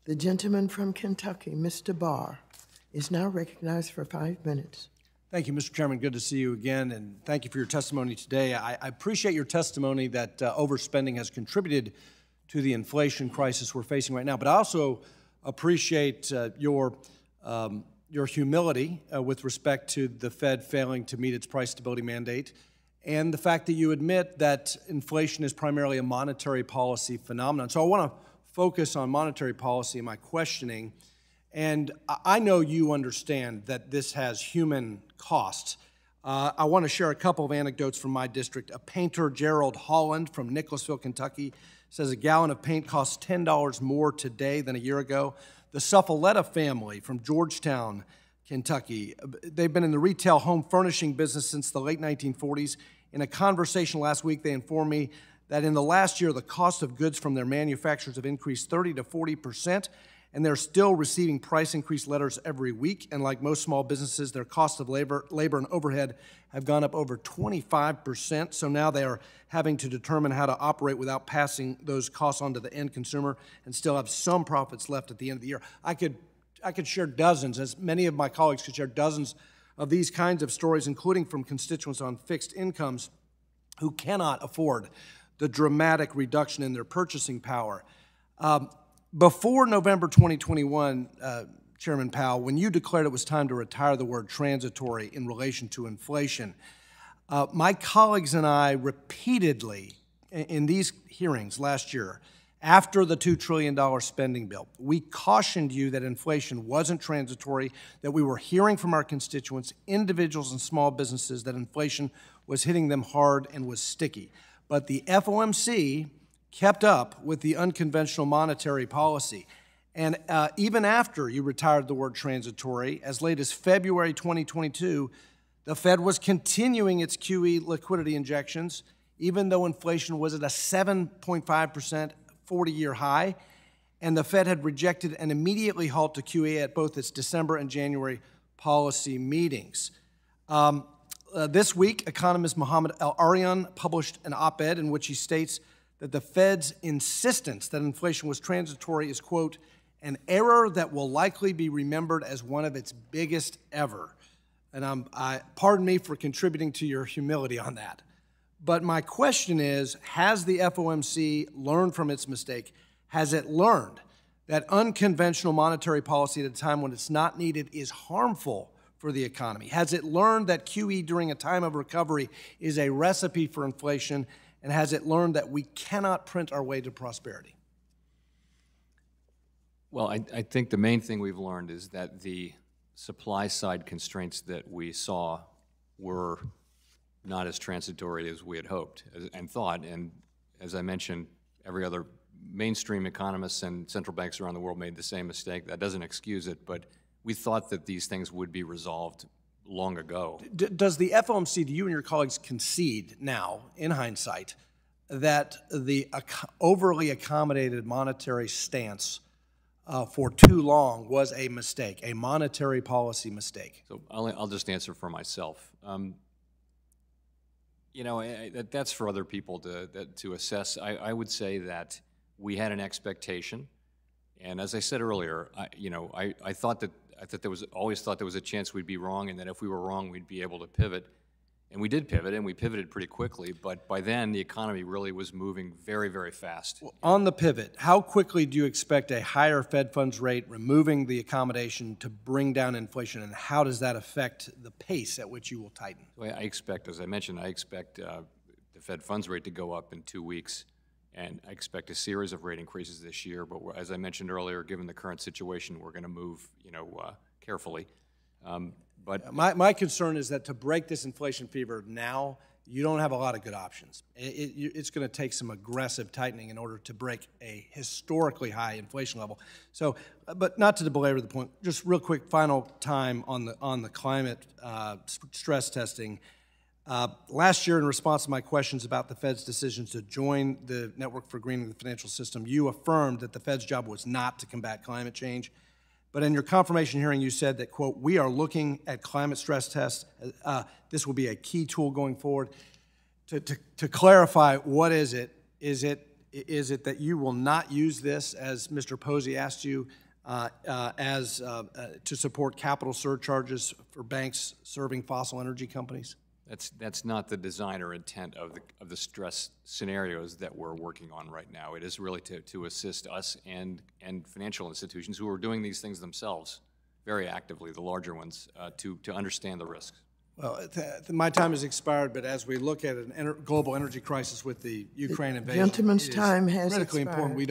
The gentleman from Kentucky, Mr. Barr, is now recognized for 5 minutes. Thank you, Mr. Chairman. Good to see you again, and thank you for your testimony today. I appreciate your testimony that overspending has contributed to the inflation crisis we're facing right now, but I also appreciate your humility with respect to the Fed failing to meet its price stability mandate, and the fact that you admit that inflation is primarily a monetary policy phenomenon. So I want to focus on monetary policy in my questioning. And I know you understand that this has human costs. I want to share a couple of anecdotes from my district. A painter, Gerald Holland from Nicholasville, Kentucky, says a gallon of paint costs $10 more today than a year ago. The Suffaletta family from Georgetown, Kentucky, they've been in the retail home furnishing business since the late 1940s. In a conversation last week, they informed me that in the last year, the cost of goods from their manufacturers have increased 30 to 40%. And they're still receiving price increase letters every week. And like most small businesses, their cost of labor and overhead have gone up over 25%. So now they are having to determine how to operate without passing those costs on to the end consumer and still have some profits left at the end of the year. I could share dozens, as many of my colleagues could share dozens of these kinds of stories, including from constituents on fixed incomes who cannot afford the dramatic reduction in their purchasing power. Before November 2021, Chairman Powell, when you declared it was time to retire the word transitory in relation to inflation, my colleagues and I repeatedly, in these hearings last year, after the $2 trillion spending bill, we cautioned you that inflation wasn't transitory, that we were hearing from our constituents, individuals and small businesses, that inflation was hitting them hard and was sticky. But the FOMC kept up with the unconventional monetary policy. And even after you retired the word transitory, as late as February 2022, the Fed was continuing its QE liquidity injections, even though inflation was at a 7.5% 40-year high, and the Fed had rejected an immediately halt to QE at both its December and January policy meetings. This week, economist Mohamed El-Arian published an op-ed in which he states that the Fed's insistence that inflation was transitory is, quote, an error that will likely be remembered as one of its biggest ever. And pardon me for contributing to your humility on that. But my question is, has the FOMC learned from its mistake? Has it learned that unconventional monetary policy at a time when it's not needed is harmful for the economy? Has it learned that QE during a time of recovery is a recipe for inflation? And has it learned that we cannot print our way to prosperity? Well, I think the main thing we've learned is that the supply side constraints that we saw were not as transitory as we had hoped and thought. And as I mentioned, every other mainstream economists and central banks around the world made the same mistake. That doesn't excuse it, but we thought that these things would be resolved long ago. Does the FOMC, do you and your colleagues concede now, in hindsight, that the overly accommodated monetary stance for too long was a mistake, a monetary policy mistake? So I'll just answer for myself. You know, that's for other people to assess. I would say that we had an expectation, and as I said earlier, I thought that always thought there was a chance we'd be wrong, and that if we were wrong, we'd be able to pivot. And we did pivot, and we pivoted pretty quickly, but by then the economy really was moving very, very fast. Well, on the pivot, how quickly do you expect a higher Fed funds rate, removing the accommodation, to bring down inflation, and how does that affect the pace at which you will tighten? I expect, as I mentioned, I expect the Fed funds rate to go up in 2 weeks, and I expect a series of rate increases this year, but as I mentioned earlier, given the current situation, we're going to move, carefully. But my concern is that to break this inflation fever now, you don't have a lot of good options. It's going to take some aggressive tightening in order to break a historically high inflation level. So, but not to belabor the point, just real quick, final time on the climate stress testing. Last year, in response to my questions about the Fed's decisions to join the Network for Greening the Financial System, you affirmed that the Fed's job was not to combat climate change. But in your confirmation hearing, you said that, quote, we are looking at climate stress tests. This will be a key tool going forward. To clarify, what is it? Is it is it that you will not use this, as Mr. Posey asked you, to support capital surcharges for banks serving fossil energy companies? That's not the design or intent of the stress scenarios that we're working on right now. It is really to assist us and financial institutions who are doing these things themselves very actively, the larger ones, to understand the risks. Well, my time has expired, but as we look at a global energy crisis with the Ukraine invasion, Gentleman's time has critically expired. important we